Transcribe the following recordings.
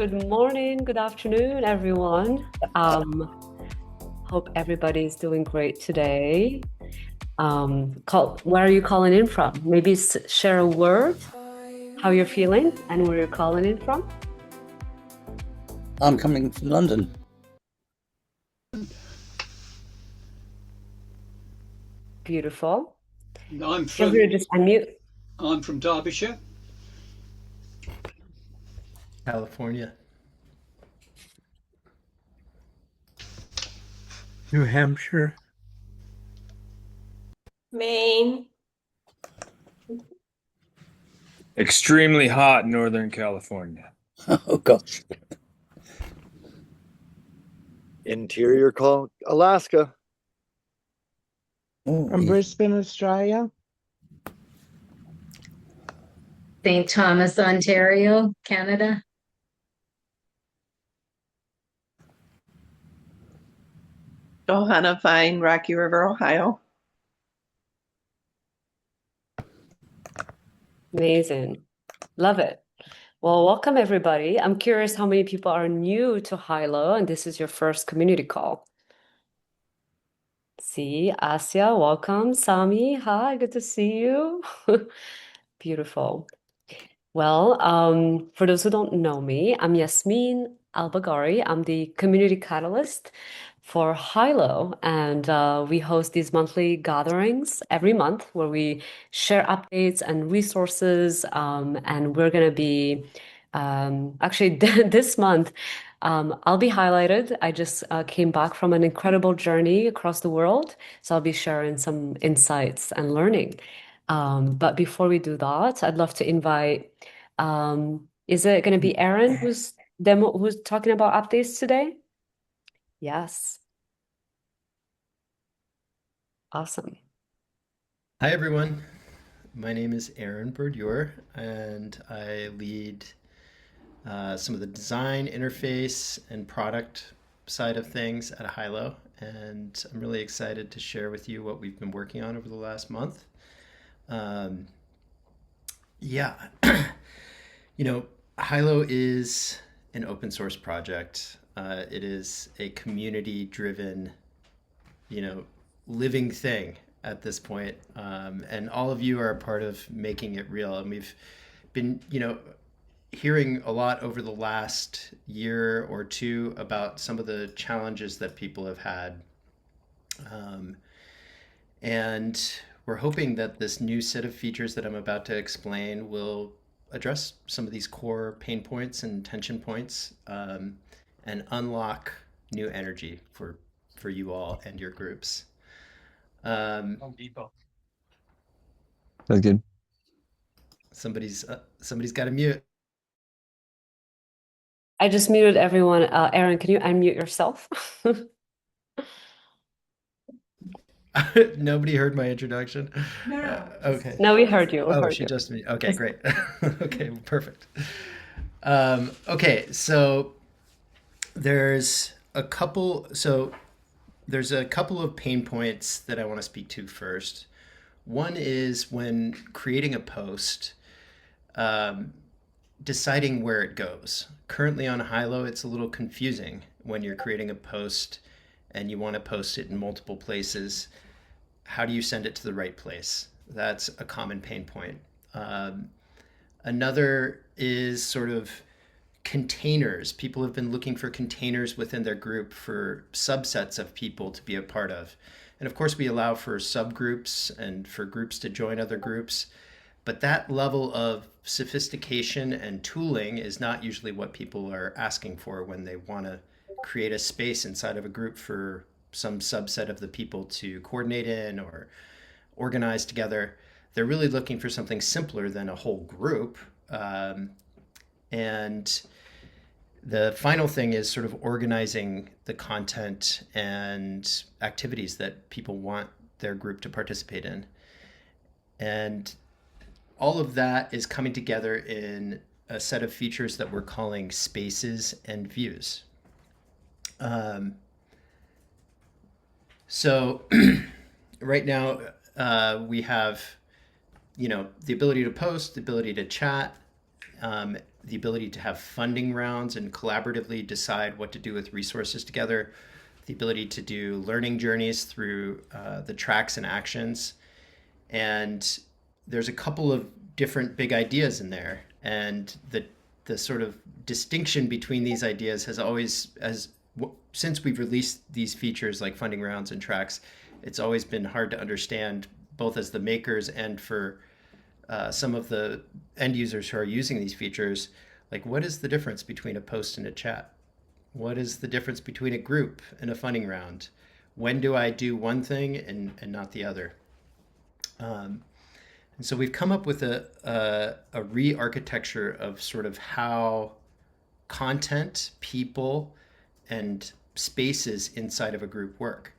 Good morning, good afternoon, everyone. Hope everybody's doing great today. Where are you calling in from? Maybe share a word, how you're feeling, and where you're calling in from. I'm coming from London. Beautiful. I'm Feel free to just unmute. from Derbyshire. California. New Hampshire. Maine. Extremely hot Northern California. Oh gosh. Interior call Alaska. From Brisbane, Australia. St. Thomas, Ontario, Canada. Johanna Vine, Rocky River, Ohio. Amazing. Love it. Well, welcome everybody. I'm curious how many people are new to Hylo and this is your first community call. See, Asya, welcome. Sami, hi, good to see you. Beautiful. Well, for those who don't know me, I'm Yasmin Albagari. I'm the community catalyst for Hylo, and we host these monthly gatherings every month where we share updates and resources. And we're going to be actually this month. I'll be highlighted. I just came back from an incredible journey across the world, so I'll be sharing some insights and learning. But before we do that, I'd love to invite, is it going to be Aaron who's talking about updates today? Yes. Awesome. Hi, everyone. My name is Aaron Burdure, and I lead some of the design, interface, and product side of things at Hylo. And I'm really excited to share with you what we've been working on over the last month. Yeah, Hylo is an open source project. It is a community-driven, living thing at this point. And all of you are a part of making it real. And we've been, hearing a lot over the last year or two about some of the challenges that people have had. And we're hoping that this new set of features that I'm about to explain will address some of these core pain points and tension points, and unlock new energy for you all and your groups. Home Depot. That's good. Somebody's got to mute. I just muted everyone. Aaron, can you unmute yourself? Nobody heard my introduction. No. Okay. No, we heard you. We Oh, heard she you. just me. Okay, great. Okay, perfect. Okay, so there's a couple. So there's a couple of pain points that I want to speak to first. One is when creating a post, deciding where it goes. Currently on Hylo, it's a little confusing when you're creating a post and you want to post it in multiple places. How do you send it to the right place? That's a common pain point. Another is sort of containers. People have been looking for containers within their group for subsets of people to be a part of. And of course, we allow for subgroups and for groups to join other groups. But that level of sophistication and tooling is not usually what people are asking for when they want to create a space inside of a group for some subset of the people to coordinate in or organize together. They're really looking for something simpler than a whole group. And the final thing is sort of organizing the content and activities that people want their group to participate in. And all of that is coming together in a set of features that we're calling spaces and views. So right now we have, the ability to post, the ability to chat, the ability to have funding rounds and collaboratively decide what to do with resources together, the ability to do learning journeys through the tracks and actions. And there's a couple of different big ideas in there. And the sort of distinction between these ideas has always, since we've released these features like funding rounds and tracks, it's always been hard to understand, both as the makers and for some of the end users who are using these features, like what is the difference between a post and a chat? What is the difference between a group and a funding round? When do I do one thing and not the other? And so we've come up with a re-architecture of sort of how content, people, and spaces inside of a group work.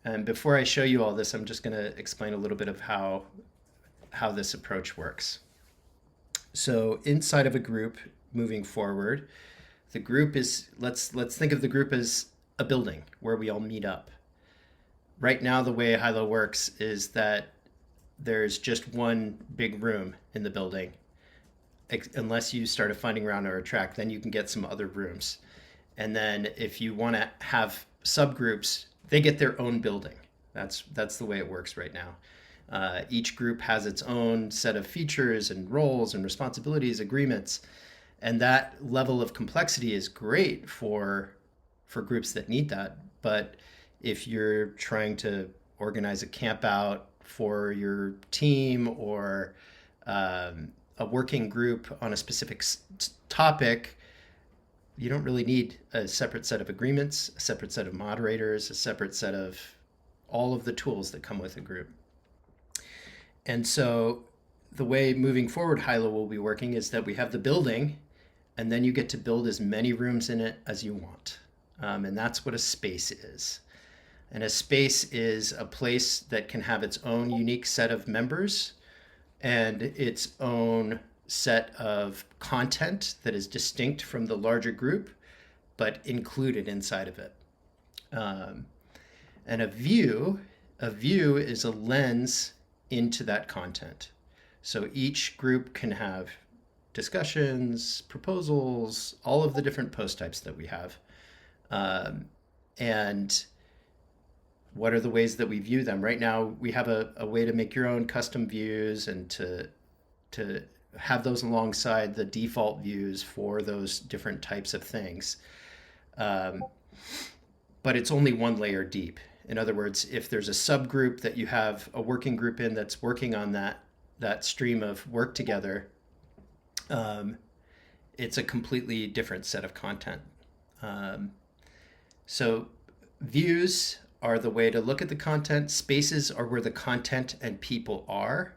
And before I show you all this, I'm just going to explain a little bit of how this approach works. So inside of a group, moving forward, the group is, let's think of the group as a building where we all meet up. Right now, the way Hylo works is that there's just one big room in the building. Unless you start a funding round or a track, then you can get some other rooms. And then if you want to have subgroups, they get their own building. That's the way it works right now. Each group has its own set of features and roles and responsibilities, agreements, and that level of complexity is great for groups that need that. But if you're trying to organize a camp out for your team or a working group on a specific topic, you don't really need a separate set of agreements, a separate set of moderators, a separate set of all of the tools that come with a group. And so the way moving forward Hylo will be working is that we have the building, and then you get to build as many rooms in it as you want. And that's what a space is. And a space is a place that can have its own unique set of members and its own set of content that is distinct from the larger group, but included inside of it. And a view is a lens into that content. So each group can have discussions, proposals, all of the different post types that we have. And what are the ways that we view them? Right now, we have a way to make your own custom views and to have those alongside the default views for those different types of things. But it's only one layer deep. In other words, if there's a subgroup that you have a working group in that's working on that stream of work together, it's a completely different set of content. So views are the way to look at the content. Spaces are where the content and people are.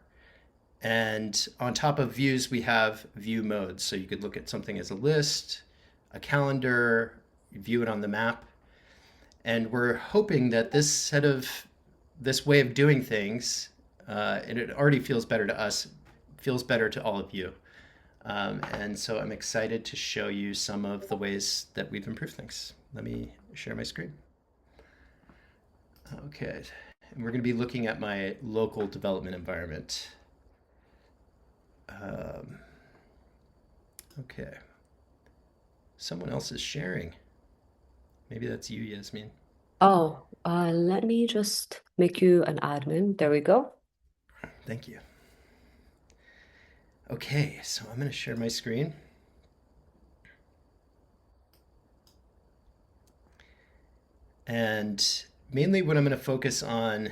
And on top of views, we have view modes. So you could look at something as a list, a calendar, view it on the map. And we're hoping that this way of doing things, and it already feels better to us, feels better to all of you. And so I'm excited to show you some of the ways that we've improved things. Let me share my screen. Okay, and we're going to be looking at my local development environment. Okay, someone else is sharing. Maybe that's you, Yasmin. Oh, let me just make you an admin. There we go. Thank you. Okay, so I'm going to share my screen. And mainly what I'm going to focus on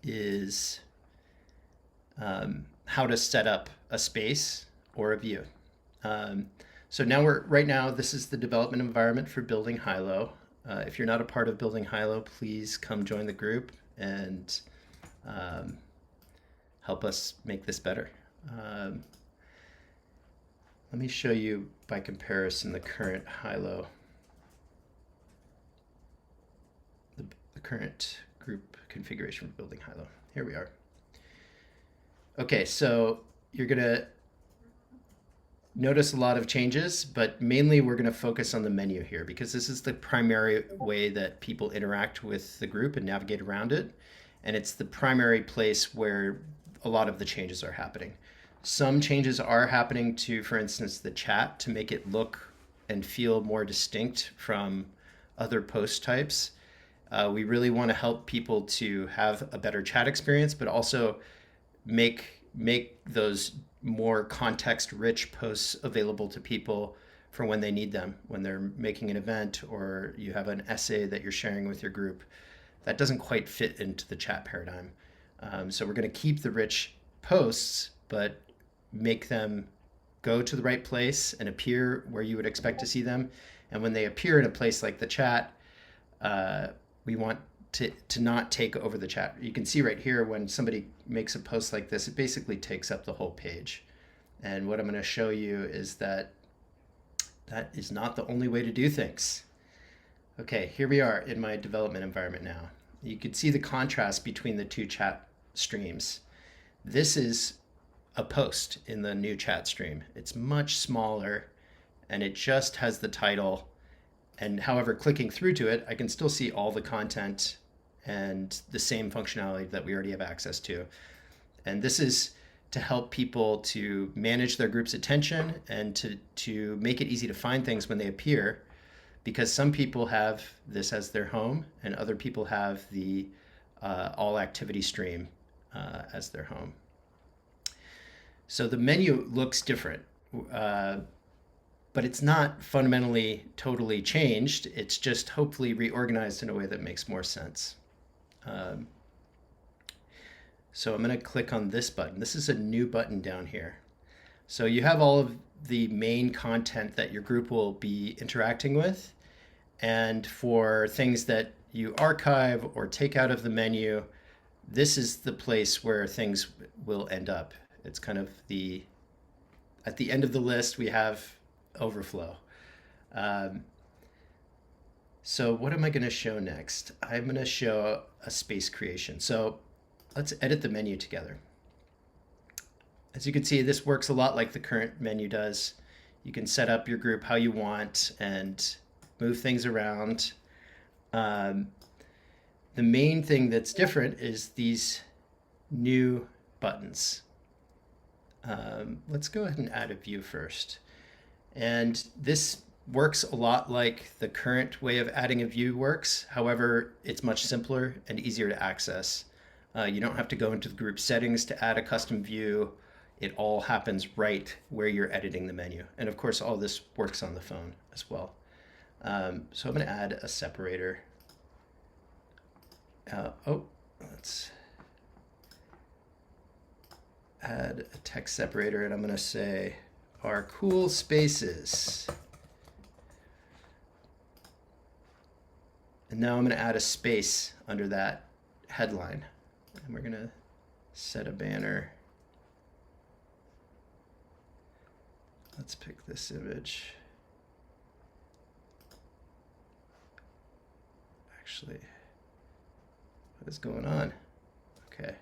is how to set up a space or a view. So now right now, this is the development environment for Building Hylo. If you're not a part of Building Hylo, please come join the group and help us make this better. Let me show you by comparison the current Hylo, the current group configuration for Building Hylo. Here we are. Okay, so you're going to notice a lot of changes, but mainly we're going to focus on the menu here because this is the primary way that people interact with the group and navigate around it. And it's the primary place where a lot of the changes are happening. Some changes are happening to, for instance, the chat to make it look and feel more distinct from other post types. We really want to help people to have a better chat experience, but also make those more context-rich posts available to people for when they need them, when they're making an event or you have an essay that you're sharing with your group. That doesn't quite fit into the chat paradigm. So we're going to keep the rich posts, but make them go to the right place and appear where you would expect to see them. And when they appear in a place like the chat, we want to not take over the chat. You can see right here when somebody makes a post like this, it basically takes up the whole page. And what I'm going to show you is that that is not the only way to do things. Okay, here we are in my development environment now. You can see the contrast between the two chat streams. This is a post in the new chat stream. It's much smaller and it just has the title. And however, clicking through to it, I can still see all the content and the same functionality that we already have access to. And this is to help people to manage their group's attention and to make it easy to find things when they appear, because some people have this as their home and other people have the all activity stream as their home. So the menu looks different, but it's not fundamentally totally changed. It's just hopefully reorganized in a way that makes more sense. So I'm going to click on this button. This is a new button down here. So you have all of the main content that your group will be interacting with. And for things that you archive or take out of the menu, this is the place where things will end up. It's kind of at the end of the list, we have overflow. So what am I going to show next? I'm going to show a space creation. So let's edit the menu together. As you can see, this works a lot like the current menu does. You can set up your group how you want and move things around. The main thing that's different is these new buttons. Let's go ahead and add a view first. And this works a lot like the current way of adding a view works. However, it's much simpler and easier to access. You don't have to go into the group settings to add a custom view. It all happens right where you're editing the menu. And of course, all this works on the phone as well. So I'm going to add a separator. Let's add a text separator, and I'm going to say our cool spaces. And now I'm going to add a space under that headline. And we're going to set a banner. Let's pick this image. Actually, what is going on? Okay.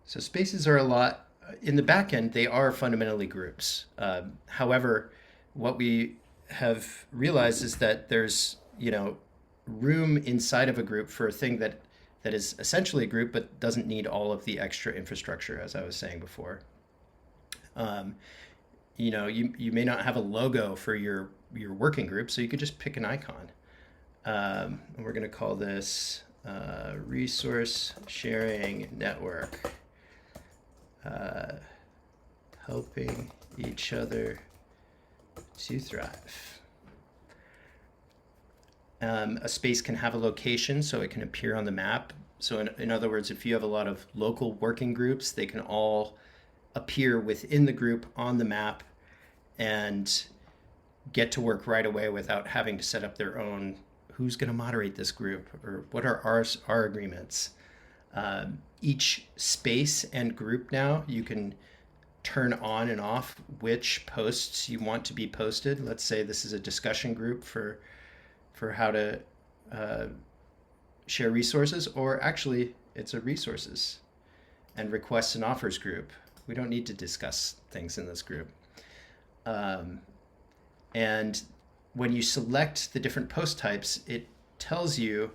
So spaces are a lot, in the back end, they are fundamentally groups. However, what we have realized is that there's, room inside of a group for a thing that is essentially a group, but doesn't need all of the extra infrastructure, as I was saying before. You may not have a logo for your working group, so you could just pick an icon. And we're going to call this Resource Sharing Network. Helping each other to thrive. A space can have a location, so it can appear on the map. So in other words, if you have a lot of local working groups, they can all appear within the group on the map and get to work right away without having to set up their own, who's going to moderate this group, or what are our agreements. Each space and group now, you can turn on and off which posts you want to be posted. Let's say this is a discussion group for how to share resources, or actually it's a resources and requests and offers group. We don't need to discuss things in this group. And when you select the different post types, it tells you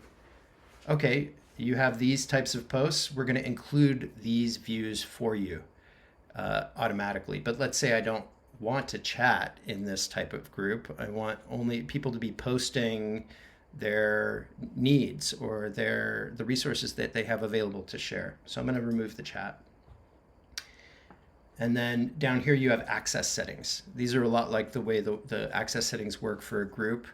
okay, you have these types of posts. We're going to include these views for you automatically. But let's say I don't want to chat in this type of group. I want only people to be posting their needs or the resources that they have available to share. So I'm going to remove the chat. And then down here you have access settings. These are a lot like the way the access settings work for a group.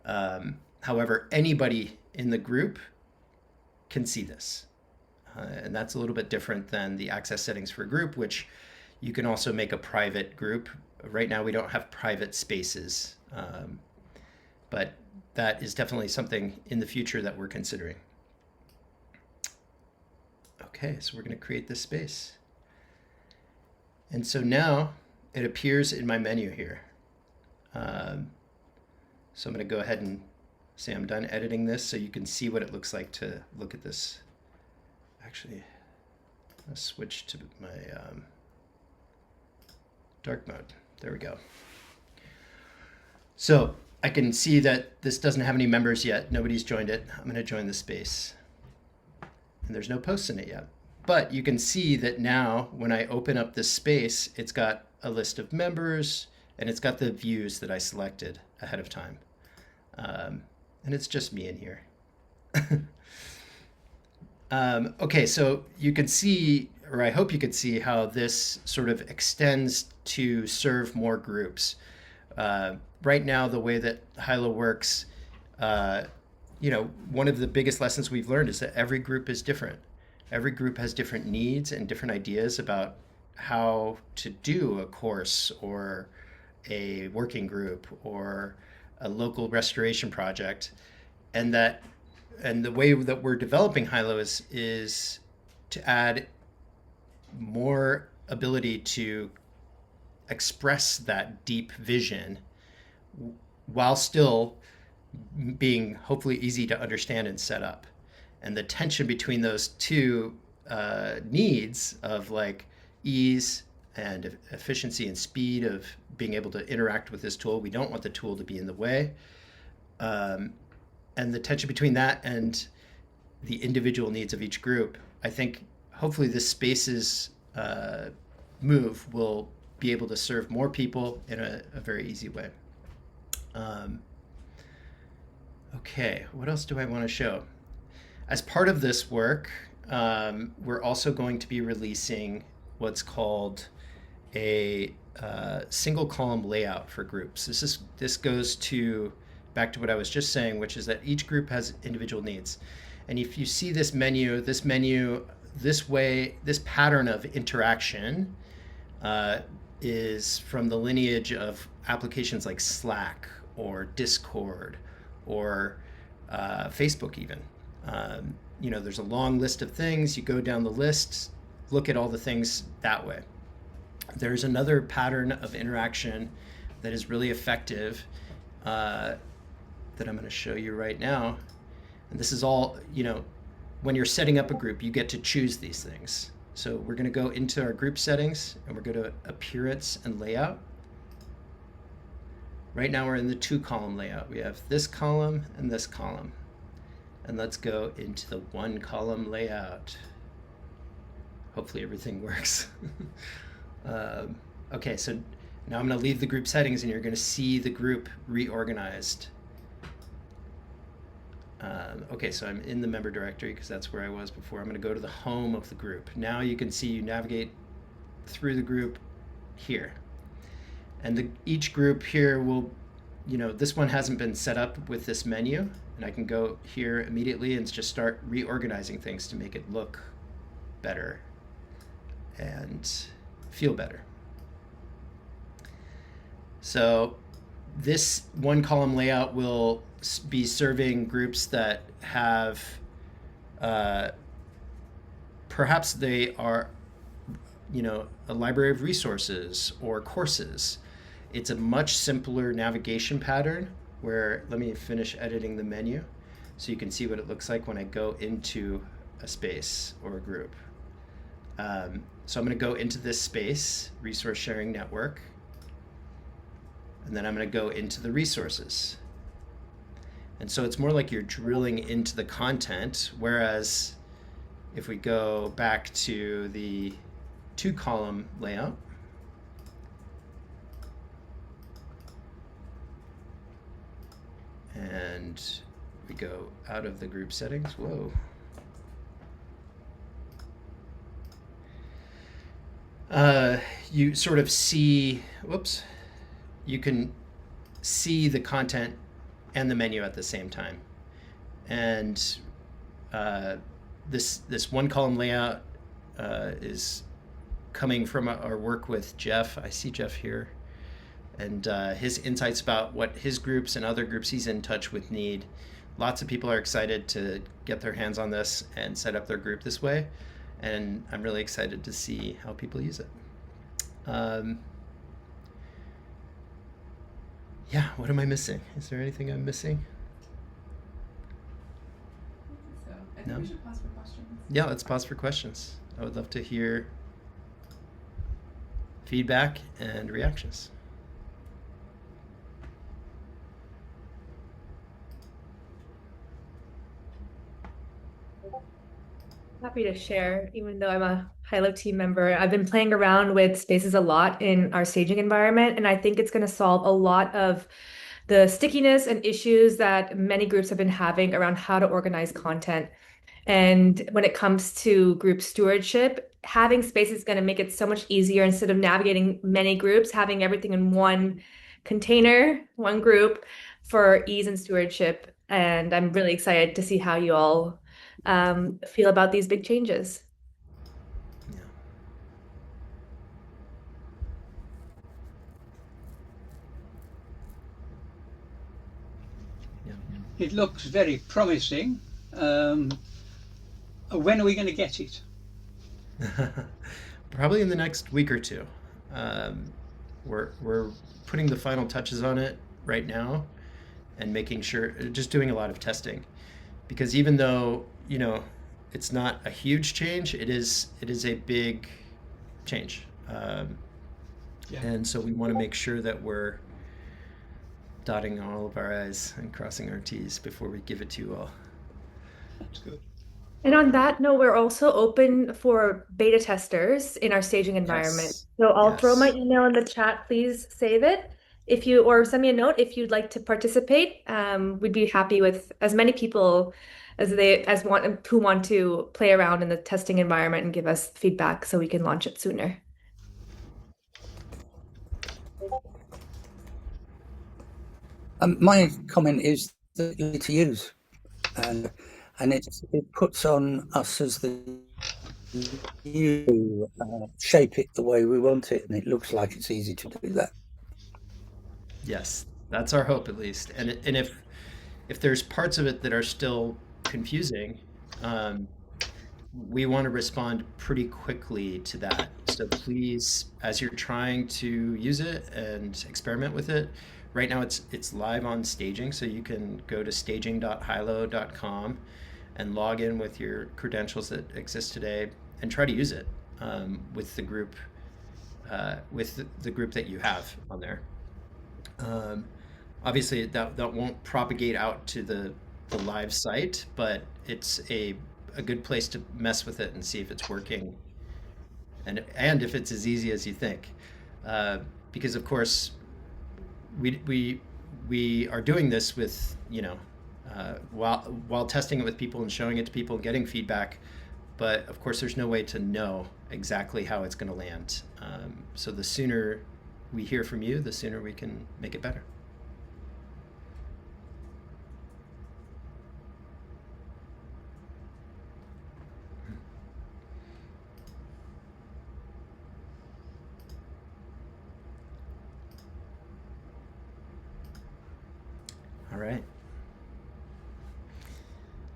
However, anybody in the group can see this. And that's a little bit different than the access settings for a group, which you can also make a private group. Right now we don't have private spaces, but that is definitely something in the future that we're considering. Okay, so we're going to create this space. And so now it appears in my menu here. So I'm going to go ahead and say I'm done editing this so you can see what it looks like to look at this. Actually, I'll switch to my dark mode. There we go. So I can see that this doesn't have any members yet. Nobody's joined it. I'm going to join the space. And there's no posts in it yet. But you can see that now when I open up this space, it's got a list of members and it's got the views that I selected ahead of time. And it's just me in here. Okay, so you can see, or I hope you could see, how this sort of extends to serve more groups. Right now, the way that Hylo works, one of the biggest lessons we've learned is that every group is different. Every group has different needs and different ideas about how to do a course or a working group or a local restoration project. And the way that we're developing Hylo is to add more ability to express that deep vision while still being hopefully easy to understand and set up. And the tension between those two needs of like ease and efficiency and speed of being able to interact with this tool. We don't want the tool to be in the way. And the tension between that and the individual needs of each group, I think hopefully this spaces move will be able to serve more people in a very easy way. Okay, what else do I want to show? As part of this work, we're also going to be releasing what's called a single column layout for groups. This goes back to what I was just saying, which is that each group has individual needs. And if you see this menu, this pattern of interaction is from the lineage of applications like Slack or Discord or Facebook even. There's a long list of things. You go down the list, look at all the things that way. There's another pattern of interaction that is really effective that I'm going to show you right now. And this is all, when you're setting up a group, you get to choose these things. So we're going to go into our group settings and we're going to appearance and layout. Right now we're in the 2-column layout. We have this column and this column. And let's go into the 1-column layout. Hopefully everything works. Okay, so now I'm going to leave the group settings and you're going to see the group reorganized. Okay, so I'm in the member directory because that's where I was before. I'm going to go to the home of the group. Now you can see you navigate through the group here. And each group here will, this one hasn't been set up with this menu. And I can go here immediately and just start reorganizing things to make it look better and feel better. So this 1-column layout will be serving groups that have, perhaps they are, a library of resources or courses. It's a much simpler navigation pattern where, let me finish editing the menu so you can see what it looks like when I go into a space or a group. So I'm going to go into this space, Resource Sharing Network, and then I'm going to go into the resources. And so it's more like you're drilling into the content, whereas if we go back to the 2-column layout, and we go out of the group settings, whoa. You sort of see, whoops, you can see the content and the menu at the same time. And this 1-column layout is coming from our work with Jeff. I see Jeff here. And his insights about what his groups and other groups he's in touch with need. Lots of people are excited to get their hands on this and set up their group this way. And I'm really excited to see how people use it. Yeah, what am I missing? Is there anything I'm missing? I think we should pause for questions. Yeah, let's pause for questions. I would love to hear feedback and reactions. Happy to share, even though I'm a Hylo team member. I've been playing around with spaces a lot in our staging environment, and I think it's going to solve a lot of the stickiness and issues that many groups have been having around how to organize content. And when it comes to group stewardship, having space is going to make it so much easier instead of navigating many groups, having everything in one container, one group for ease and stewardship. And I'm really excited to see how you all feel about these big changes. It looks very promising. When are we going to get it? Probably in the next week or two. We're putting the final touches on it right now and making sure, just doing a lot of testing. Because even though, you know, it's not a huge change, it is a big change. And so we want to make sure that we're dotting all of our I's and crossing our T's before we give it to you all. That's good. And on that note, we're also open for beta testers in our staging environment. Yes. So I'll Yes. throw my email in the chat. Please save it. If you, or send me a note if you'd like to participate. We'd be happy with as many people who want to play around in the testing environment and give us feedback so we can launch it sooner. My comment is that you need to use, and it puts on us as the you shape it the way we want it, and it looks like it's easy to do that. Yes, that's our hope at least. And if there's parts of it that are still confusing, we want to respond pretty quickly to that. So please, as you're trying to use it and experiment with it, right now it's live on staging, so you can go to staging.hylo.com and log in with your credentials that exist today and try to use it with the group that you have on there. Obviously that won't propagate out to the live site, but it's a good place to mess with it and see if it's working and if it's as easy as you think, because of course we are doing this with, you know, while testing it with people and showing it to people and getting feedback, but of course there's no way to know exactly how it's going to land. So the sooner we hear from you, the sooner we can make it better. All right.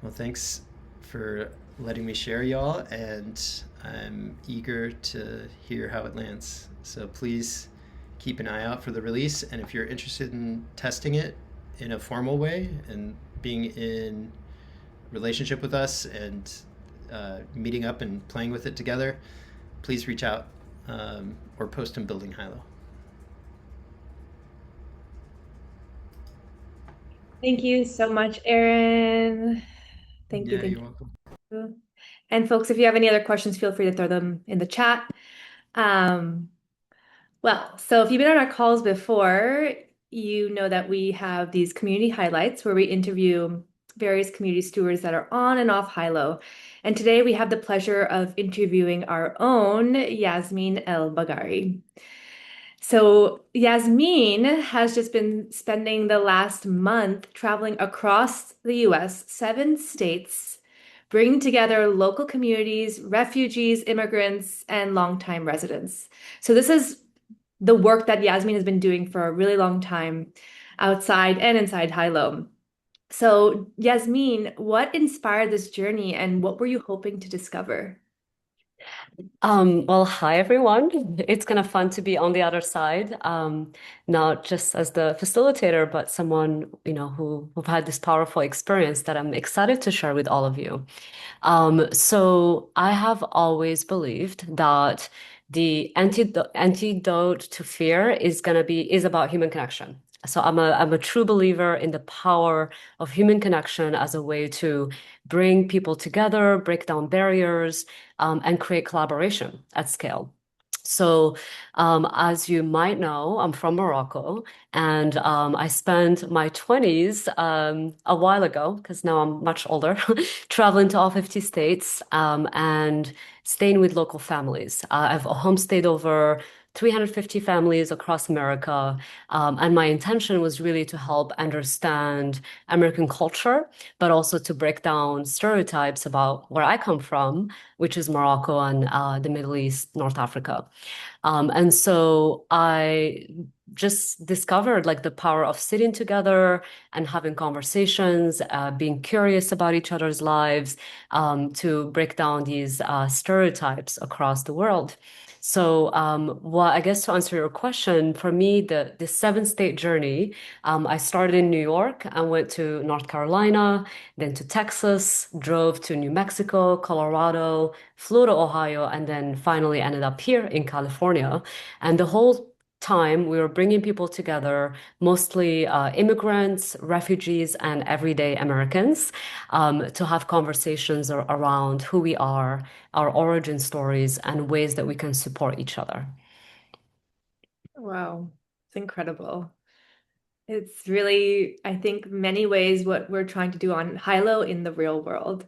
Well, thanks for letting me share, y'all, and I'm eager to hear how it lands. So please keep an eye out for the release, and if you're interested in testing it in a formal way and being in relationship with us and meeting up and playing with it together, please reach out or post in Building Hylo. Thank you so much, Aaron. Thank you, Yeah, thank you're welcome. you. And folks, if you have any other questions, feel free to throw them in the chat. Um, so if you've been on our calls before, you know that we have these community highlights where we interview various community stewards that are on and off Hilo. And today we have the pleasure of interviewing our own Yasmin El Bagari. So Yasmin has just been spending the last month traveling across the US, 7 states, bringing together local communities, refugees, immigrants, and longtime residents. So this is the work that Yasmin has been doing for a really long time outside and inside Hilo. So Yasmin, what inspired this journey and what were you hoping to discover? Well, hi everyone. It's kind of fun to be on the other side, not just as the facilitator, but someone, who've had this powerful experience that I'm excited to share with all of you. So I have always believed that the antidote to fear is about human connection. So I'm a true believer in the power of human connection as a way to bring people together, break down barriers, and create collaboration at scale. So, as you might know, I'm from Morocco, and I spent my 20s a while ago, because now I'm much older, traveling to all 50 states and staying with local families. I've homestayed over 350 families across America, and my intention was really to help understand American culture, but also to break down stereotypes about where I come from, which is Morocco and the Middle East, North Africa. And so I just discovered like the power of sitting together and having conversations, being curious about each other's lives, to break down these stereotypes across the world. So, well, I guess to answer your question, for me, the 7 state journey, I started in New York and went to North Carolina, then to Texas, drove to New Mexico, Colorado, flew to Ohio, and then finally ended up here in California. And the whole time we were bringing people together, mostly immigrants, refugees, and everyday Americans, to have conversations around who we are, our origin stories, and ways that we can support each other. Wow, it's incredible. It's really, I think, many ways what we're trying to do on Hilo in the real world.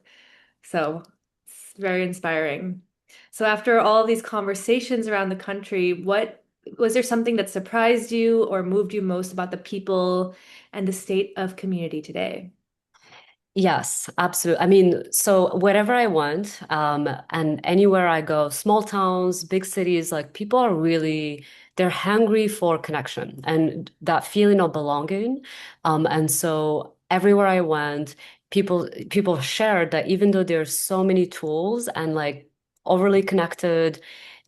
So it's very inspiring. So after all these conversations around the country, what was there something that surprised you or moved you most about the people and the state of community today? Yes, absolutely. I mean, so wherever I went, and anywhere I go, small towns, big cities, like people are really, they're hungry for connection and that feeling of belonging. And so everywhere I went, people shared that even though there's so many tools and like overly connected,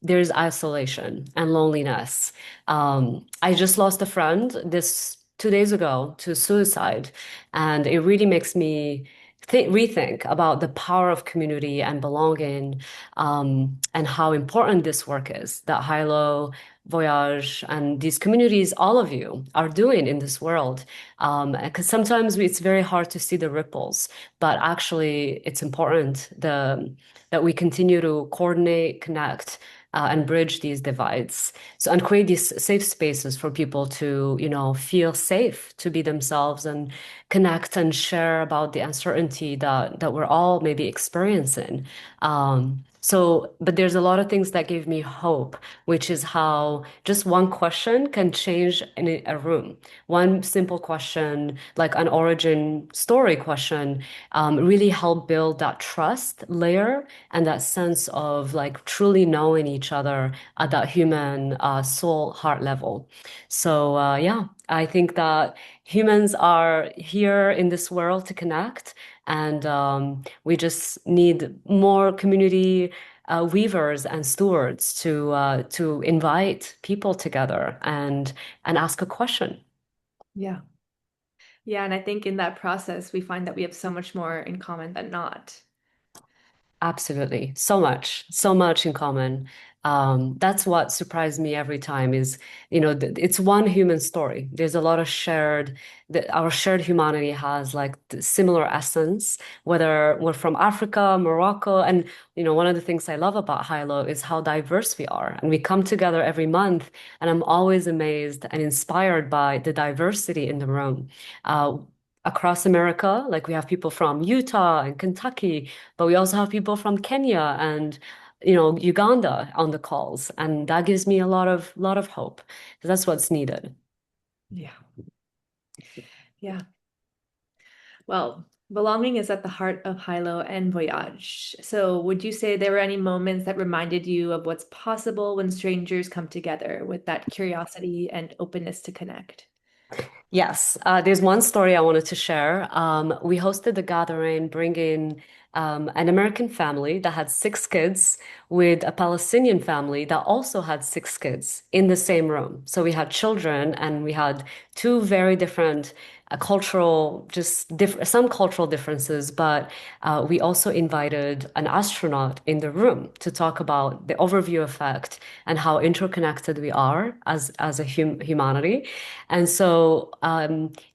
there's isolation and loneliness. I just lost a friend this 2 days ago to suicide. And it really makes me rethink about the power of community and belonging, and how important this work is that Hilo, Voyage, and these communities, all of you, are doing in this world. Because sometimes it's very hard to see the ripples, but actually it's important that we continue to coordinate, connect, and bridge these divides. So, and create these safe spaces for people to, feel safe to be themselves and connect and share about the uncertainty that we're all maybe experiencing. But there's a lot of things that gave me hope, which is how just one question can change in a room. One simple question, like an origin story question, really help build that trust layer and that sense of like truly knowing each other at that human soul heart level. So yeah, I think that humans are here in this world to connect, and we just need more community weavers and stewards to invite people together and ask a question. Yeah. Yeah, and I think in that process, we find that we have so much more in common than not. Absolutely. So much in common. That's what surprised me every time is, it's one human story. There's a lot of that our shared humanity has like the similar essence, whether we're from Africa, Morocco, and one of the things I love about Hylo is how diverse we are. And we come together every month, and I'm always amazed and inspired by the diversity in the room. Uh, Across America, like we have people from Utah and Kentucky, but we also have people from Kenya and Uganda on the calls, and that gives me a lot of hope. That's what's needed. Yeah. Yeah. Well, belonging is at the heart of Hylo and Voyage. So, would you say there were any moments that reminded you of what's possible when strangers come together with that curiosity and openness to connect? Yes, there's one story I wanted to share. We hosted the gathering, bringing an American family that had 6 kids with a Palestinian family that also had 6 kids in the same room. So we had children and we had two very different cultural, some cultural differences, but we also invited an astronaut in the room to talk about the overview effect and how interconnected we are as a humanity. And so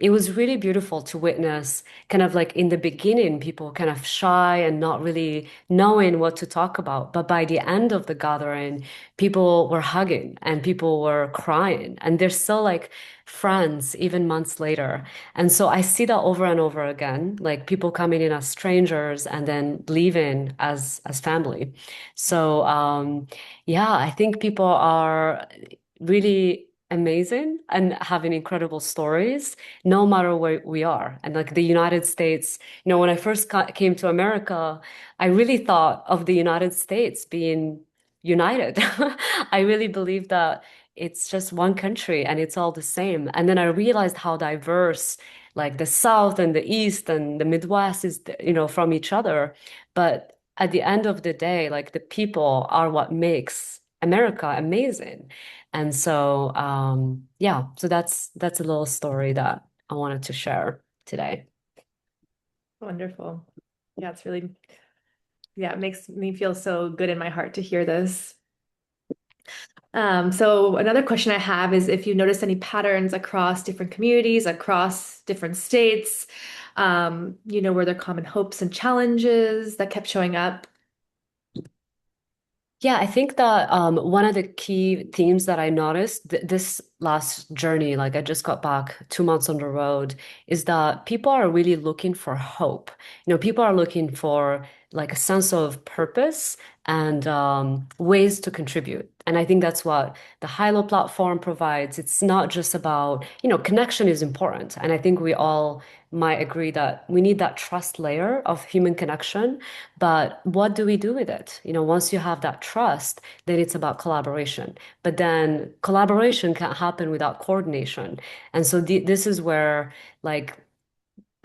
it was really beautiful to witness kind of like in the beginning, people kind of shy and not really knowing what to talk about. But by the end of the gathering, people were hugging and people were crying, and they're still like friends even months later. And so I see that over and over again, like people coming in as strangers and then leaving as family. So yeah, I think people are really amazing and having incredible stories no matter where we are. And like the United States, when I first came to America, I really thought of the United States being united. I really believe that it's just one country and it's all the same. And then I realized how diverse like the South and the East and the Midwest is, from each other. But at the end of the day, like the people are what makes America amazing. And so, yeah, so that's a little story that I wanted to share today. Wonderful. Yeah, it makes me feel so good in my heart to hear this. So another question I have is if you noticed any patterns across different communities, across different states, were there common hopes and challenges that kept showing up? Yeah, I think that one of the key themes that I noticed this last journey, like I just got back 2 months on the road, is that people are really looking for hope. People are looking for like a sense of purpose and ways to contribute. And I think that's what the Hylo platform provides. It's not just about, connection is important. And I think we all might agree that we need that trust layer of human connection. But what do we do with it? Once you have that trust, then it's about collaboration. But then collaboration can't happen without coordination. And so this is where like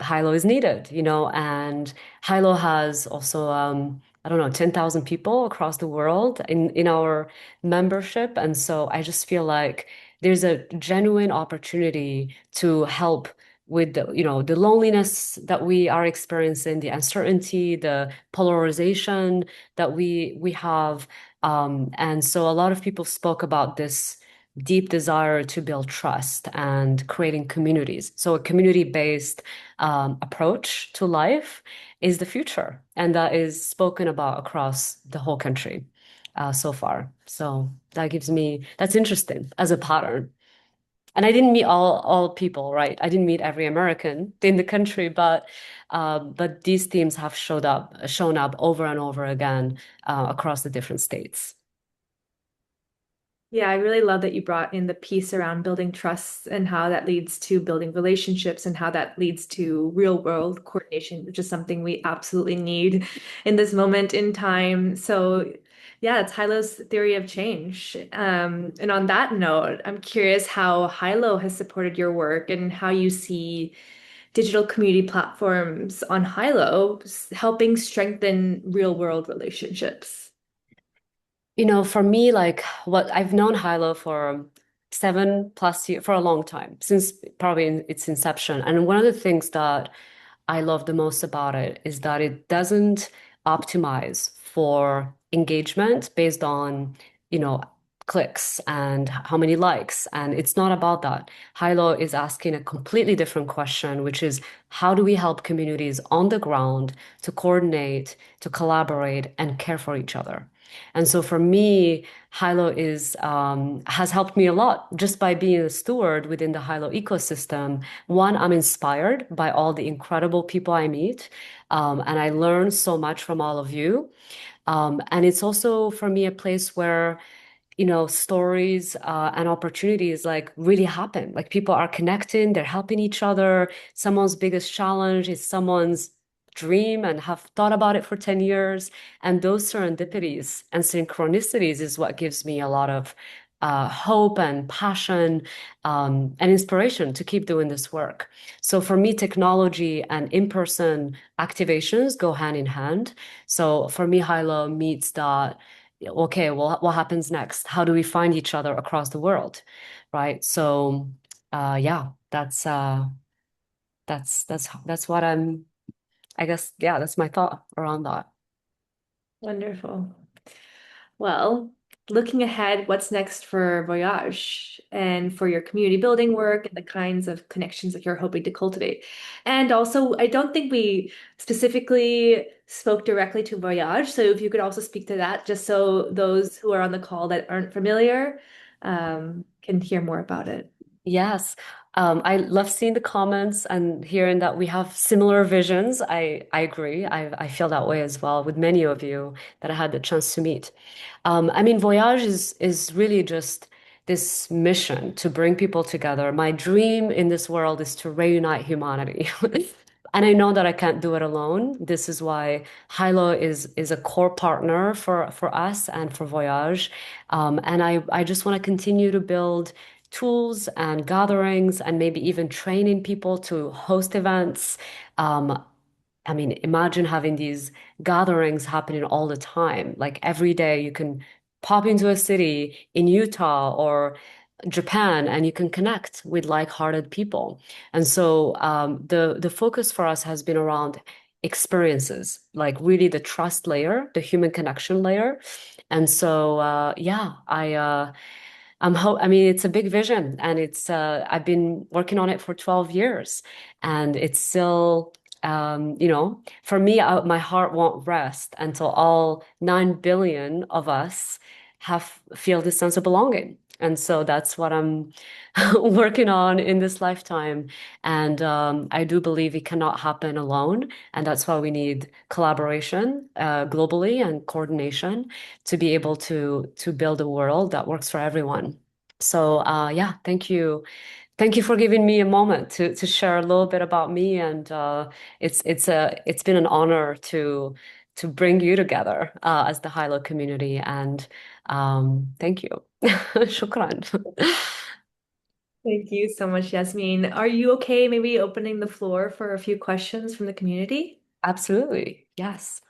Hylo is needed, and Hylo has also, I don't know, 10,000 people across the world in our membership. And so I just feel like there's a genuine opportunity to help with the loneliness that we are experiencing, the uncertainty, the polarization that we have. And so a lot of people spoke about this deep desire to build trust and creating communities. So a community-based approach to life is the future, and that is spoken about across the whole country so far. So that's interesting as a pattern. And I didn't meet all people, right? I didn't meet every American in the country, but these themes have shown up over and over again across the different states. Yeah, I really love that you brought in the piece around building trust and how that leads to building relationships and how that leads to real world coordination, which is something we absolutely need in this moment in time. So, yeah, it's Hylo's theory of change. And on that note, I'm curious how Hylo has supported your work and how you see digital community platforms on Hylo helping strengthen real world relationships. For me, like what I've known Hylo for 7+ years, for a long time, since probably its inception. And one of the things that I love the most about it is that it doesn't optimize for engagement based on, clicks and how many likes. And it's not about that. Hylo is asking a completely different question, which is how do we help communities on the ground to coordinate, to collaborate, and care for each other? And so for me, Hylo has helped me a lot just by being a steward within the Hylo ecosystem. One, I'm inspired by all the incredible people I meet, and I learn so much from all of you. And it's also for me a place where stories and opportunities like really happen. Like people are connecting, they're helping each other. Someone's biggest challenge is someone's dream and have thought about it for 10 years. And those serendipities and synchronicities is what gives me a lot of hope and passion and inspiration to keep doing this work. So for me, technology and in-person activations go hand in hand. So for me, Hylo meets that. Okay, well, what happens next? How do we find each other across the world, right? So, yeah, that's what I guess, yeah, that's my thought around that. Wonderful. Well, looking ahead, what's next for Voyage and for your community building work and the kinds of connections that you're hoping to cultivate? And also, I don't think we specifically spoke directly to Voyage, so if you could also speak to that, just so those who are on the call that aren't familiar can hear more about it. Yes. I love seeing the comments and hearing that we have similar visions. I agree. I feel that way as well with many of you that I had the chance to meet. I mean, Voyage is really just this mission to bring people together. My dream in this world is to reunite humanity. And I know that I can't do it alone. This is why Hylo is a core partner for us and for Voyage. And I just want to continue to build tools and gatherings and maybe even training people to host events. I mean, imagine having these gatherings happening all the time. Like every day you can pop into a city in Utah or Japan and you can connect with like-hearted people. And so the focus for us has been around experiences, like really the trust layer, the human connection layer. And so yeah, I mean, it's a big vision and I've been working on it for 12 years and it's still, for me, my heart won't rest until all 9 billion of us feel this sense of belonging. And so that's what I'm working on in this lifetime. And I do believe it cannot happen alone. And that's why we need collaboration globally and coordination to be able to build a world that works for everyone. So yeah, thank you. Thank you for giving me a moment to share a little bit about me. And it's been an honor to bring you together as the Hylo community. And thank you. Shukran. Thank you so much, Yasmin. Are you okay maybe opening the floor for a few questions from the community? Absolutely. Yes.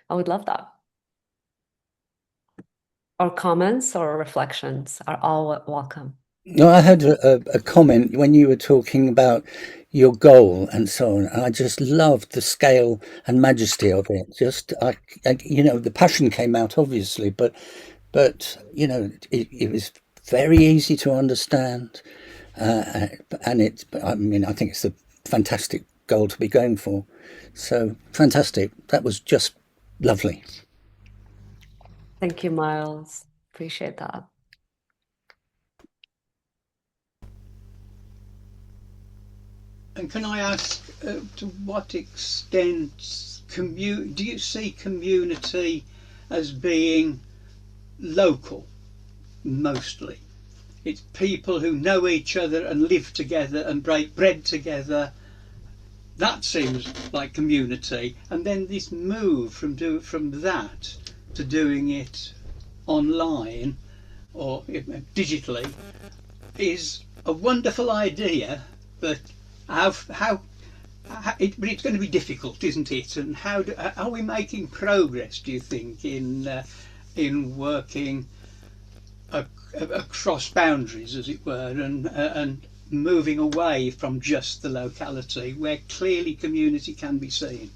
I would love that. Or comments or reflections are all welcome. No, I had a comment when you were talking about your goal and so on. And I just loved the scale and majesty of it. Just, the passion came out obviously, but it was very easy to understand. And I think it's a fantastic goal to be going for. So fantastic. That was just lovely. Thank you, Miles. Appreciate that. And can I ask, to what extent do you see community as being local, mostly? It's people who know each other and live together and break bread together. That seems like community. And then this move from that to doing it online or digitally is a wonderful idea, but but it's going to be difficult, isn't it? And are we making progress, do you think, in working across boundaries, as it were, and moving away from just the locality where clearly community can be seen?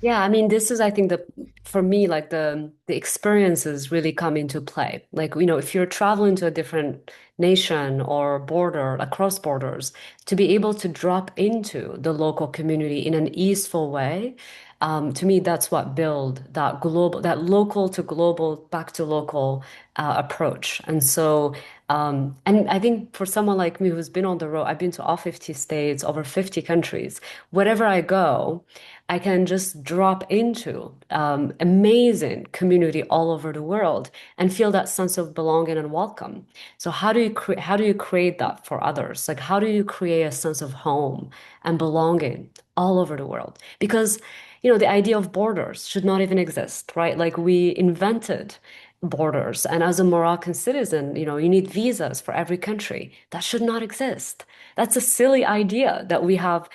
Yeah, I mean, this is, I think, for me, like the experiences really come into play. Like, if you're traveling to a different nation or border, across borders, to be able to drop into the local community in an easeful way, to me, that's what build that local to global, back to local approach. And I think for someone like me who's been on the road, I've been to all 50 states, over 50 countries. Wherever I go, I can just drop into amazing community all over the world and feel that sense of belonging and welcome. So how do you create that for others? Like how do you create a sense of home and belonging all over the world? Because the idea of borders should not even exist, right? Like we invented borders, and as a Moroccan citizen, you need visas for every country. That should not exist. That's a silly idea that we have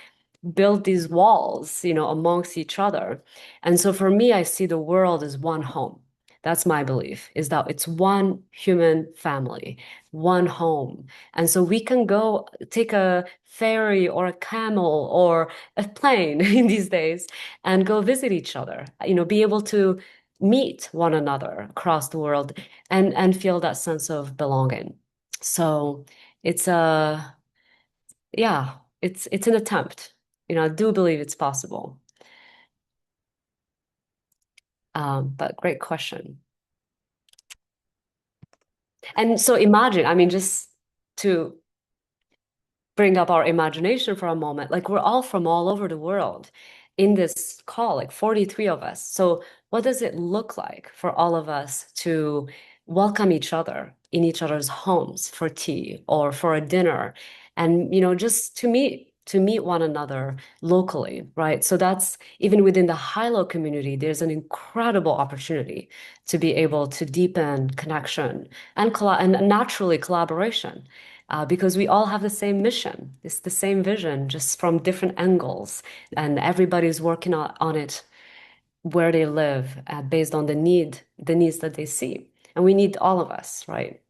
build these walls, amongst each other. And so for me, I see the world as one home. That's my belief, is that it's one human family, one home. And so we can go take a ferry or a camel or a plane in these days and go visit each other, be able to meet one another across the world and feel that sense of belonging. So it's a yeah, it's an attempt. I do believe it's possible. But great question. And so imagine, I mean, just to bring up our imagination for a moment, like we're all from all over the world in this call, like 43 of us. So what does it look like for all of us to welcome each other in each other's homes for tea or for a dinner and just to meet one another locally, right? So that's even within the Hylo community, there's an incredible opportunity to be able to deepen connection and naturally collaboration because we all have the same mission. It's the same vision, just from different angles, and everybody's working on it where they live, based on the needs that they see. And we need all of us, right?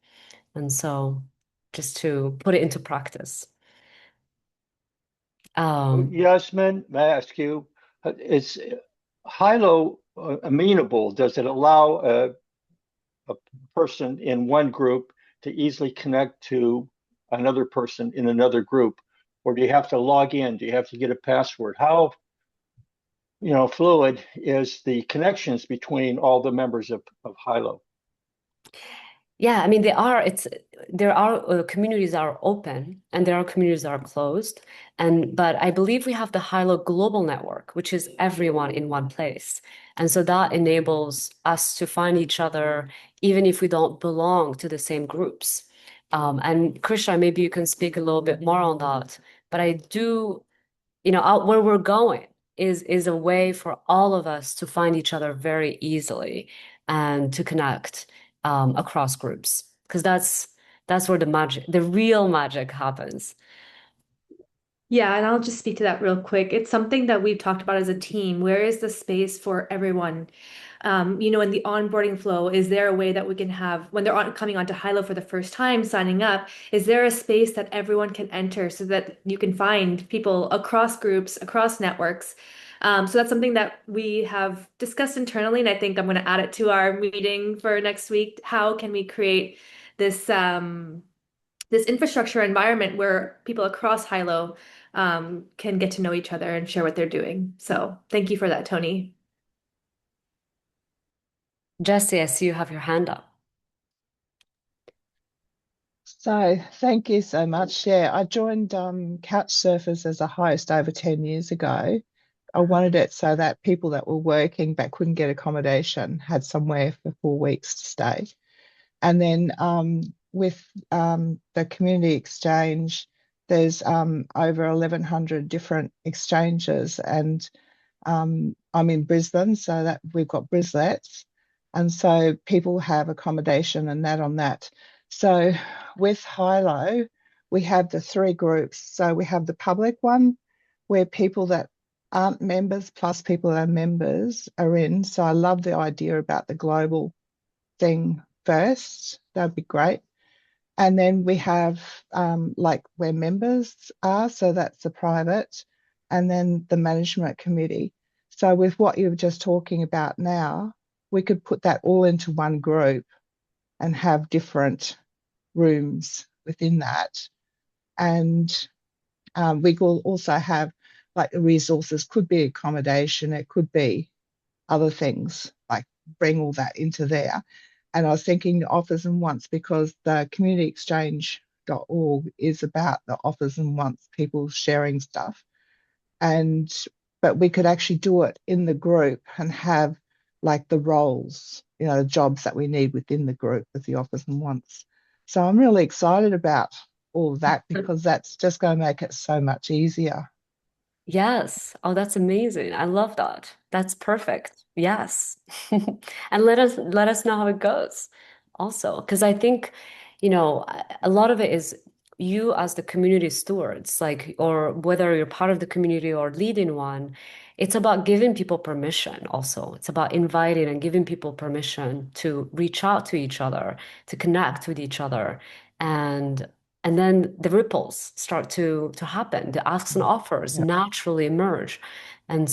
And so, just to put it into practice. Yasmin, may I ask you, is Hilo amenable? Does it allow a person in one group to easily connect to another person in another group? Or do you have to log in? Do you have to get a password? How fluid is the connections between all the members of Hilo? Yeah, I mean, there are communities that are open and there are communities that are closed. But I believe we have the Hylo Global Network, which is everyone in one place. And so that enables us to find each other even if we don't belong to the same groups. And Krisha, maybe you can speak a little bit more on that. But I do, where we're going is a way for all of us to find each other very easily and to connect across groups, because that's where the real magic happens. Yeah, and I'll just speak to that real quick. It's something that we've talked about as a team. Where is the space for everyone? In the onboarding flow, is there a way that we can have, when they're coming onto Hylo for the first time, signing up, is there a space that everyone can enter so that you can find people across groups, across networks? So that's something that we have discussed internally, and I think I'm going to add it to our meeting for next week. How can we create this this infrastructure environment where people across Hylo can get to know each other and share what they're doing? So thank you for that, Tony. Jesse, I see you have your hand up. So thank you so much. Yeah, I joined Couchsurfers as a host over 10 years ago. I wanted it so that people that were working but couldn't get accommodation had somewhere for 4 weeks to stay. And then with the community exchange, there's over 1,100 different exchanges, and I'm in Brisbane, so that we've got Brislets, and so people have accommodation and that on that. So with Hylo, we have the three groups. So we have the public one where people that aren't members plus people that are members are in. So I love the idea about the global thing first. That'd be great. And then we have like where members are, so that's the private, and then the management committee. So with what you were just talking about now, we could put that all into one group and have different rooms within that. And we will also have, like, the resources could be accommodation, it could be other things, like bring all that into there. And I was thinking the offers and wants, because the communityexchange.org is about the offers and wants, people sharing stuff. But we could actually do it in the group and have, like, the roles, the jobs that we need within the group with the offers and wants. So I'm really excited about all of that, because that's just going to make it so much easier. Yes. Oh, that's amazing. I love that. That's perfect. Yes. And let us know how it goes also. Because I think, a lot of it is you as the community stewards, like, or whether you're part of the community or leading one, it's about giving people permission also. It's about inviting and giving people permission to reach out to each other, to connect with each other. And and then the ripples start to happen. The asks and offers Yeah. naturally emerge. And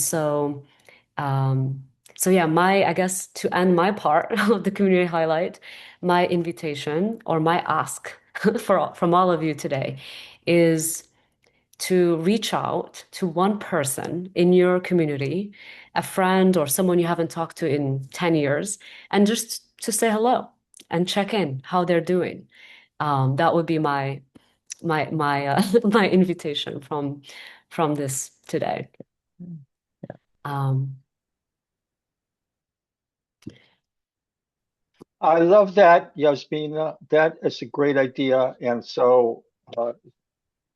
um, so yeah, I guess to end my part of the community highlight, my invitation or my ask from all of you today is to reach out to one person in your community, a friend or someone you haven't talked to in 10 years, and just to say hello and check in how they're doing. That would be my my invitation from this today. Um, I love that, Yasmina. That is a great idea. And so,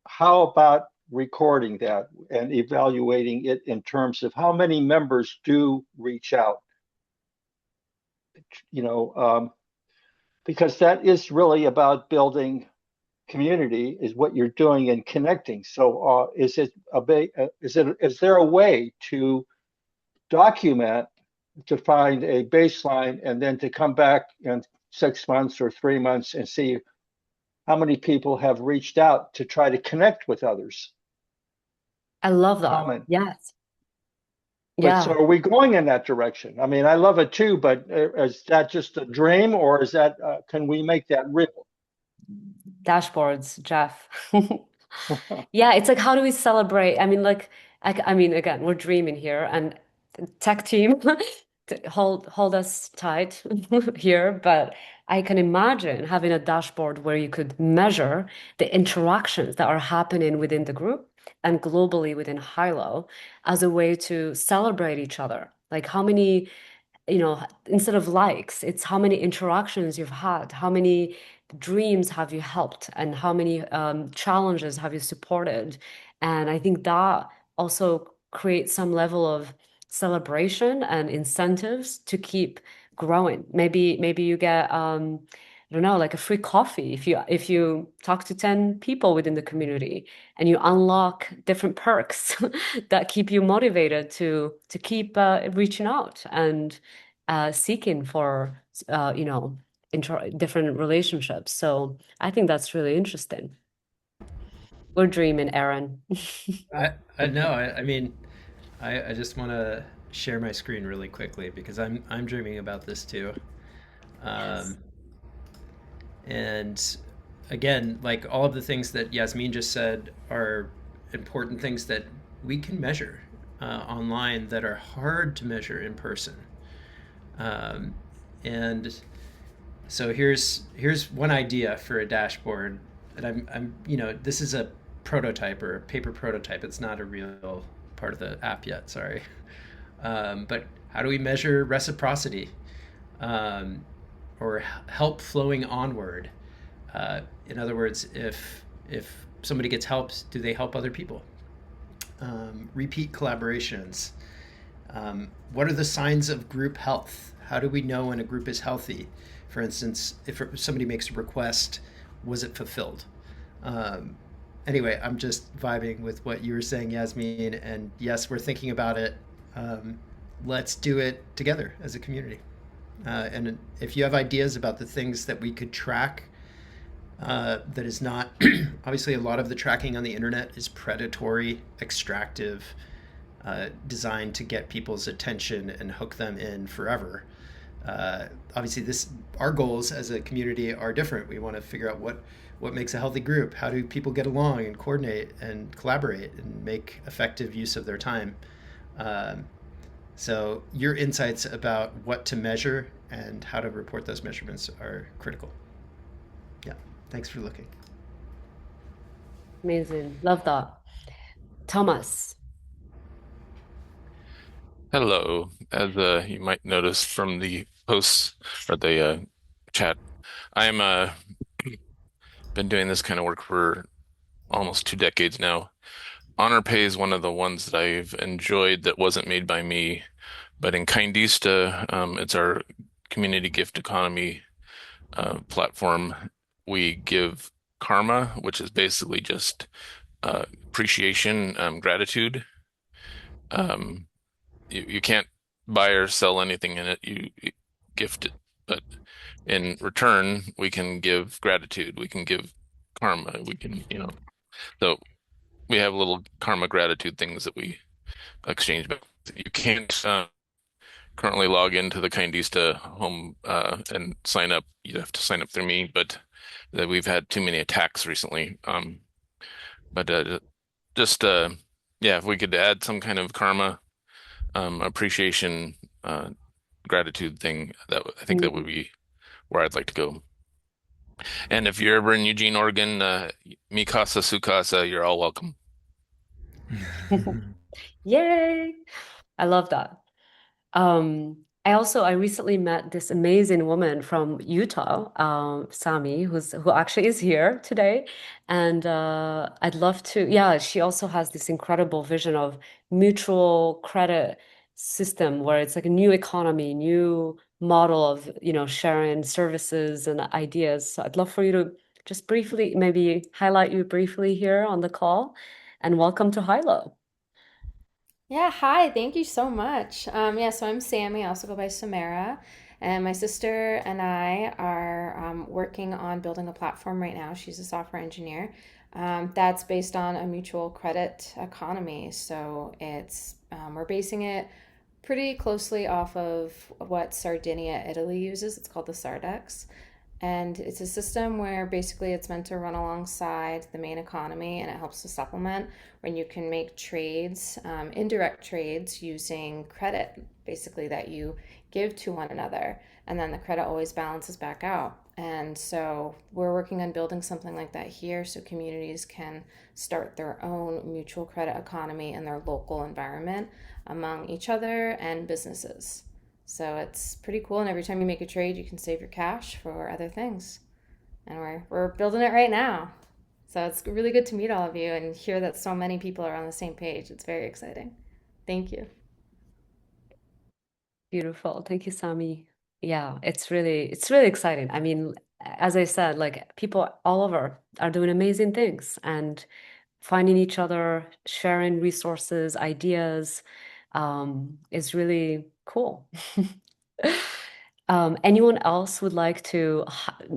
how about recording that and evaluating it in terms of how many members do reach out? Because that is really about building community, is what you're doing and connecting. So, is there a way to document, to find a baseline, and then to come back in 6 months or 3 months and see how many people have reached out to try to connect with others? I love that. Comment. Yes. But so Yeah. are we going in that direction? I mean, I love it too, but is that just a dream, or is that can we make that real? Dashboards, Jeff. Yeah, it's like, how do we celebrate? I mean, like, I mean, again, we're dreaming here, and the tech team hold us tight here. But I can imagine having a dashboard where you could measure the interactions that are happening within the group and globally within Hylo as a way to celebrate each other. Like, how many, instead of likes, it's how many interactions you've had, how many dreams have you helped, and how many challenges have you supported. And I think that also creates some level of celebration and incentives to keep growing. Maybe you get I don't know, like a free coffee if you talk to 10 people within the community and you unlock different perks that keep you motivated to keep reaching out and seeking for different relationships. So I think that's really interesting. We're dreaming, Aaron. I know. I mean, I just want to share my screen really quickly because I'm dreaming about this too. Yes. Um, and again, like all of the things that Yasmin just said are important things that we can measure online that are hard to measure in person. Um, and so here's one idea for a dashboard. And this is a prototype or a paper prototype. It's not a real part of the app yet. Sorry. But how do we measure reciprocity or help flowing onward? In other words, if somebody gets helped, do they help other people? Repeat collaborations. What are the signs of group health? How do we know when a group is healthy? For instance, if somebody makes a request, was it fulfilled? Anyway, I'm just vibing with what you were saying, Yasmin. And yes, we're thinking about it. Let's do it together as a community. And if you have ideas about the things that we could track, that is not, obviously a lot of the tracking on the internet is predatory, extractive, designed to get people's attention and hook them in forever. Obviously, our goals as a community are different. We want to figure out what makes a healthy group. How do people get along and coordinate and collaborate and make effective use of their time? So your insights about what to measure and how to report those measurements are critical. Yeah, thanks for looking. Amazing. Love that. Thomas. Hello. As you might notice from the posts or the chat, I'm been doing this kind of work for almost 2 decades now. Honor Pay is one of the ones that I've enjoyed that wasn't made by me, but in Kindista, it's our community gift economy platform. We give karma, which is basically just appreciation, gratitude. You can't buy or sell anything in it. You gift it, but in return, we can give gratitude. We can give karma. We can, so we have little karma gratitude things that we exchange. But you can't currently log into the Kindista home and sign up. You have to sign up through me, but we've had too many attacks recently. But just yeah, if we could add some kind of karma appreciation gratitude thing, that I think that would be where I'd like to go. And if you're ever in Eugene, Oregon, mi casa su casa, you're all welcome. Yay! I love that. I recently met this amazing woman from Utah, Sami, who actually is here today. And I'd love to, yeah, she also has this incredible vision of mutual credit system where it's like a new economy, new model of, sharing services and ideas. So I'd love for you to just briefly, maybe highlight you briefly here on the call. And welcome to Hylo. Yeah, hi, thank you so much. Yeah, so I'm Sammy, I also go by Samara, and my sister and I are working on building a platform right now. She's a software engineer that's based on a mutual credit economy. So we're basing it pretty closely off of what Sardinia, Italy uses. It's called the Sardex. And it's a system where basically it's meant to run alongside the main economy, and it helps to supplement when you can make trades, indirect trades using credit, basically that you give to one another. And then the credit always balances back out. And so we're working on building something like that here so communities can start their own mutual credit economy in their local environment among each other and businesses. So it's pretty cool, and every time you make a trade, you can save your cash for other things. And we're building it right now. So it's really good to meet all of you and hear that so many people are on the same page. It's very exciting. Thank you. Beautiful. Thank you, Sami. Yeah, it's really exciting. I mean, as I said, like people all over are doing amazing things and finding each other, sharing resources, ideas, is really cool. Anyone else would like to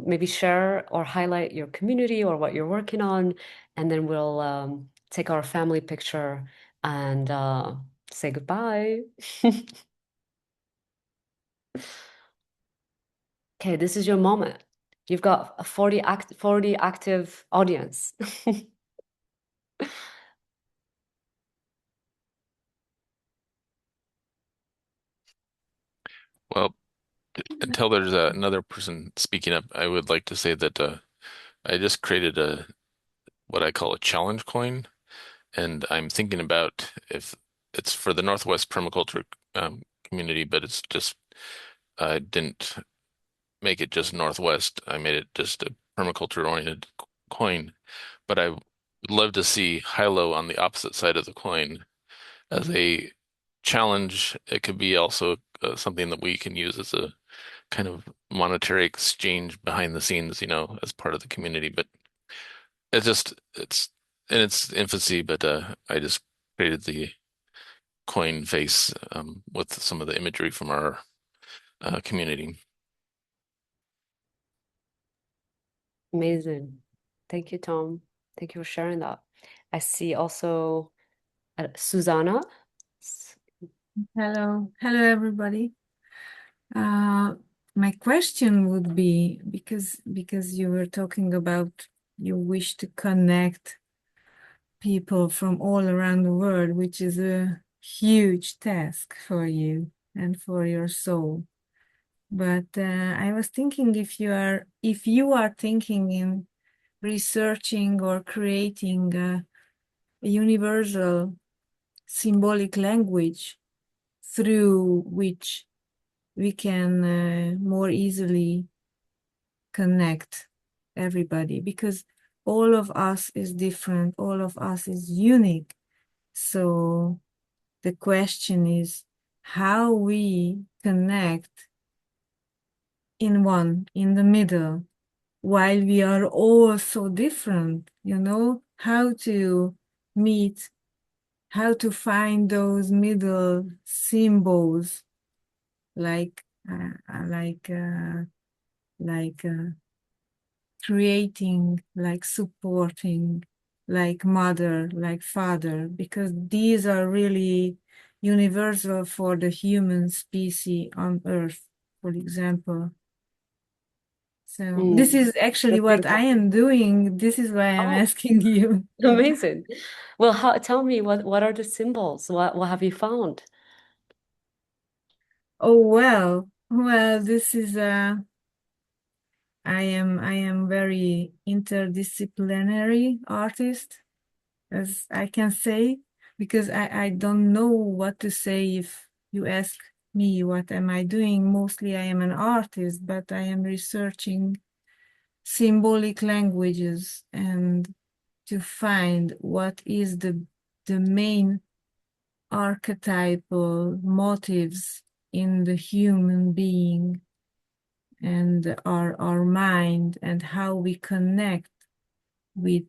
maybe share or highlight your community or what you're working on, and then we'll take our family picture and say goodbye. Okay, this is your moment. You've got a 40 active audience. Well, until there's another person speaking up, I would like to say that I just created what I call a challenge coin, and I'm thinking about if it's for the Northwest permaculture community, but it's just I didn't make it just Northwest. I made it just a permaculture oriented coin, but I would love to see Hylo on the opposite side of the coin as a challenge. It could be also something that we can use as a kind of monetary exchange behind the scenes, as part of the community. But it's in its infancy, but I just created the coin face with some of the imagery from our community. Amazing. Thank you, Tom. Thank you for sharing that. I see also Susanna. Hello everybody. Uh, my question would be because you were talking about you wish to connect people from all around the world, which is a huge task for you and for your soul. But I was thinking if you are thinking in researching or creating a universal symbolic language through which we can more easily connect everybody because all of us is different, all of us is unique. So the question is how we connect in the middle, while we are all so different, how to meet, how to find those middle symbols like uh, uh, like uh, like creating, like supporting, like mother, like father, because these are really universal for the human species on Earth, for example. So this is actually That's what I beautiful. am doing. This is why I'm Oh, asking you. amazing. Well, tell me what are the symbols? What have you found? Oh well, this is I am very interdisciplinary artist, as I can say, because I don't know what to say if you ask me what am I doing. Mostly I am an artist, but I am researching symbolic languages and to find what is the main archetypal motives in the human being and our mind and how we connect with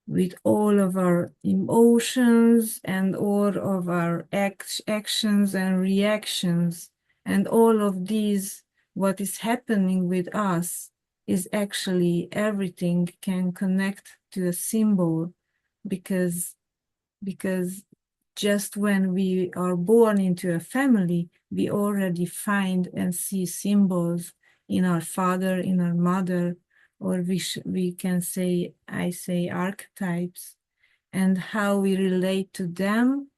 with all of our emotions and all of our actions and reactions. And all of these, what is happening with us is actually everything can connect to a symbol because because just when we are born into a family, we already find and see symbols in our father, in our mother, or we can say, I say archetypes, and how we relate to them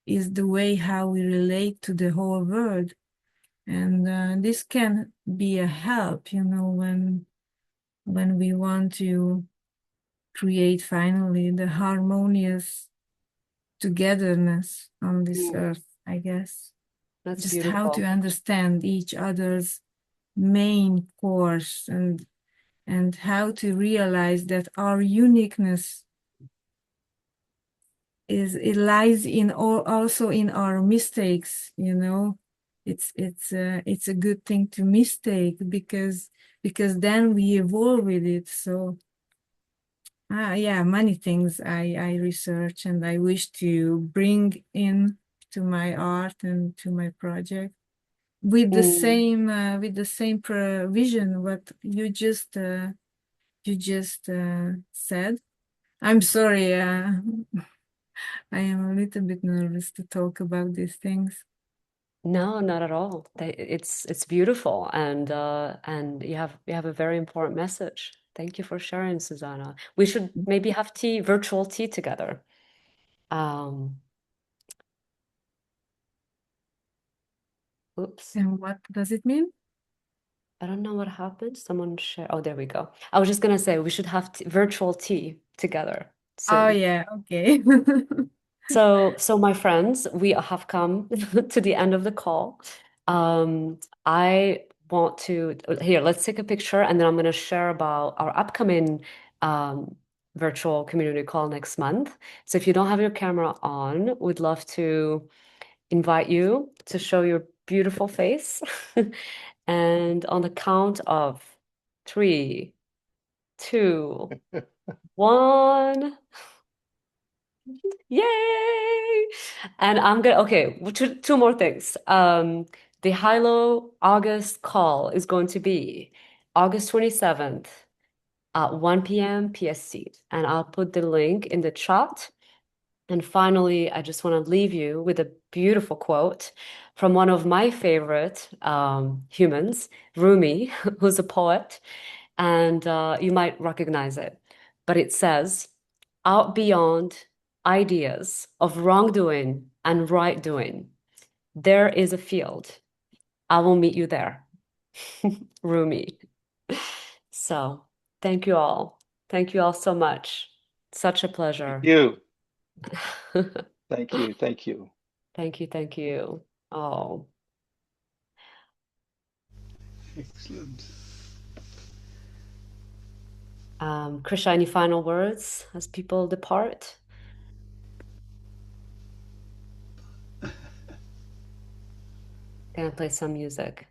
is the way how we relate to the whole world. And this can be a help, when we want to create finally the harmonious togetherness on this Mm, earth, I guess. that's Just how to beautiful. understand each other's main course and how to realize that our uniqueness it lies in also in our mistakes. It's a good thing to mistake because then we evolve with it. So yeah, many things I research and I wish to bring in to my art and to my project Mm. with the same vision what you just said. I'm sorry, I am a little bit nervous to talk about these things. No, not at all. It's beautiful and you have a very important message. Thank you for sharing, Susanna. We should maybe have virtual tea together. Um, oops. And what does it mean? I don't know what happened. Someone share. Oh, there we go. I was just gonna say we should have virtual tea together Oh soon. yeah, okay. So my friends, we have come to the end of the call. I want to here, let's take a picture and then I'm going to share about our upcoming um, virtual community call next month. So if you don't have your camera on, we'd love to invite you to show your beautiful face. And on the count of three, two, one. Yay! And I'm gonna, okay, two more things. The Hylo August call is going to be August 27th at 1 p.m. PST. And I'll put the link in the chat. And finally, I just want to leave you with a beautiful quote from one of my favorite humans, Rumi, who's a poet, and you might recognize it. But it says, out beyond ideas of wrongdoing and right doing, there is a field. I will meet you there. Rumi. So thank you all. Thank you all so much. Such a pleasure. You. Thank you. Thank you. Thank you. Thank you. Oh. Excellent. Krisha, any final words as people depart? Gonna play some music.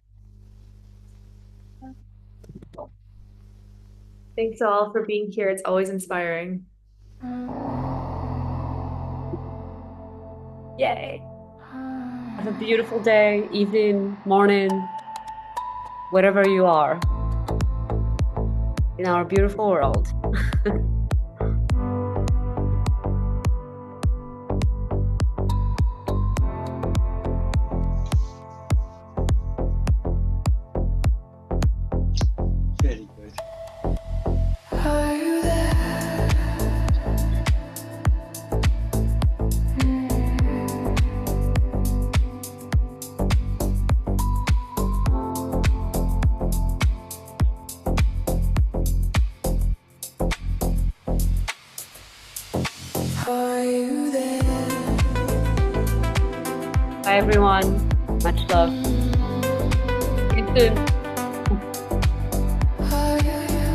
Thanks all for being here. It's always inspiring. Yay. Have a beautiful day, evening, morning, wherever you are in our beautiful world. Very good. Bye, everyone. Much love. See you soon.